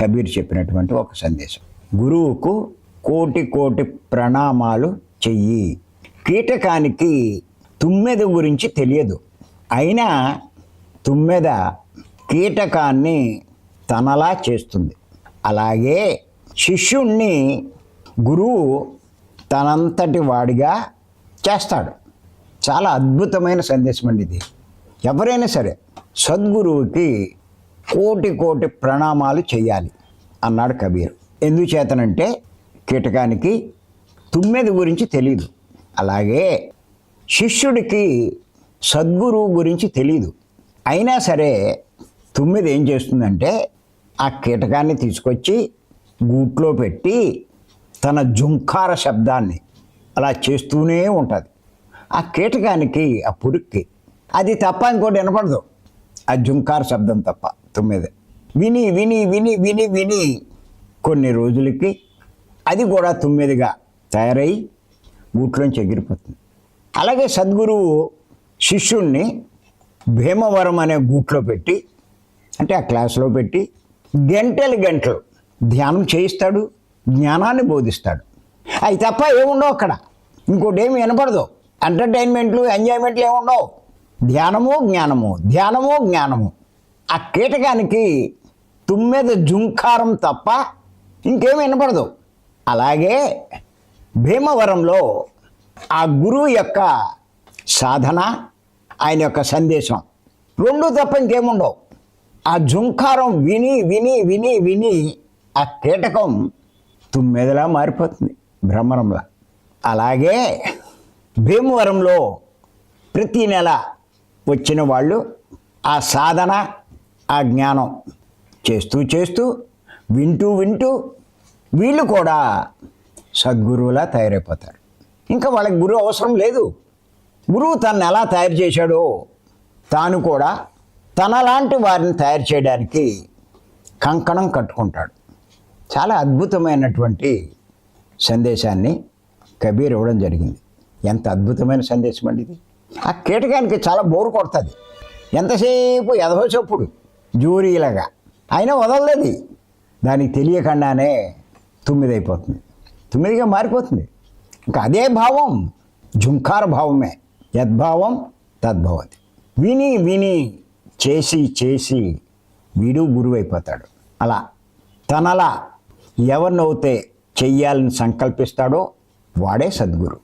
కబీర్ చెప్పినటువంటి ఒక సందేశం. గురువుకు కోటి కోటి ప్రణామాలు చెయ్యి. కీటకానికి తుమ్మెద గురించి తెలియదు, అయినా తుమ్మెద కీటకాన్ని తనలా చేస్తుంది. అలాగే శిష్యుణ్ణి గురువు తనంతటి వాడిగా చేస్తాడు. చాలా అద్భుతమైన సందేశం అండి ఇది. ఎవరైనా సరే సద్గురువుకి కోటి కోటి ప్రణామాలు చెయ్యాలి అన్నాడు కబీర్. ఎందుచేతనంటే కీటకానికి తుమ్మెద గురించి తెలియదు, అలాగే శిష్యుడికి సద్గురువు గురించి తెలియదు, అయినా సరే తుమ్మెద ఏం చేస్తుందంటే ఆ కీటకాన్ని తీసుకొచ్చి గూట్లో పెట్టి తన జుంకార శబ్దాన్ని అలా చేస్తూనే ఉంటుంది. ఆ కీటకానికి ఆ పురుగుకి అది తప్ప ఇంకోటి వినపడదు, ఆ జుంకార శబ్దం తప్ప. తుమ్మెద విని విని విని విని విని కొన్ని రోజులకి అది కూడా తుమ్మెదగా తయారై గూట్లోంచి ఎగిరిపోతుంది. అలాగే సద్గురువు శిష్యుణ్ణి భీమవరం అనే గూట్లో పెట్టి, అంటే ఆ క్లాసులో పెట్టి గంటలు గంటలు ధ్యానం చేయిస్తాడు, జ్ఞానాన్ని బోధిస్తాడు. అవి తప్ప ఏముండవు అక్కడ, ఇంకోటి ఏమి వినపడదు. ఎంటర్టైన్మెంట్లు ఎంజాయ్మెంట్లు ఏముండవు. ధ్యానము జ్ఞానము, ధ్యానము జ్ఞానము. ఆ కీటకానికి తుమ్మెద జుంకారం తప్ప ఇంకేమి వినపడదు. అలాగే భీమవరంలో ఆ గురువు యొక్క సాధన, ఆయన యొక్క సందేశం రెండు తప్ప ఇంకేముండవు. ఆ జుంకారం విని విని విని విని ఆ కీటకం తుమ్మెదలా మారిపోతుంది, భ్రమరంలా. అలాగే భీమవరంలో ప్రతి నెల వచ్చిన వాళ్ళు ఆ సాధన, ఆ జ్ఞానం చేస్తూ చేస్తూ వింటూ వింటూ వీళ్ళు కూడా సద్గురువులా తయారైపోతారు. ఇంకా వాళ్ళకి గురువు అవసరం లేదు. గురువు తను ఎలా తయారు చేశాడో తాను కూడా తనలాంటి వారిని తయారు చేయడానికి కంకణం కట్టుకుంటాడు. చాలా అద్భుతమైనటువంటి సందేశాన్ని కబీర్ ఇవ్వడం జరిగింది. ఎంత అద్భుతమైన సందేశం అండి ఇది. ఆ కీటకానికి చాలా బోరు కొడుతుంది, ఎంతసేపు ఎదవసప్పుడు జూరీలాగా, అయినా వదలలేదు. దానికి తెలియకుండానే తుమ్మిదైపోతుంది, తుమ్మిదిగా మారిపోతుంది. ఇంకా అదే భావం జుంకార భావమే. యద్భావం తద్భవతి. విని విని చేసి చేసి వీడు గురువు అయిపోతాడు. అలా తనలా ఎవరినైతే చెయ్యాలని సంకల్పిస్తాడో వాడే సద్గురు.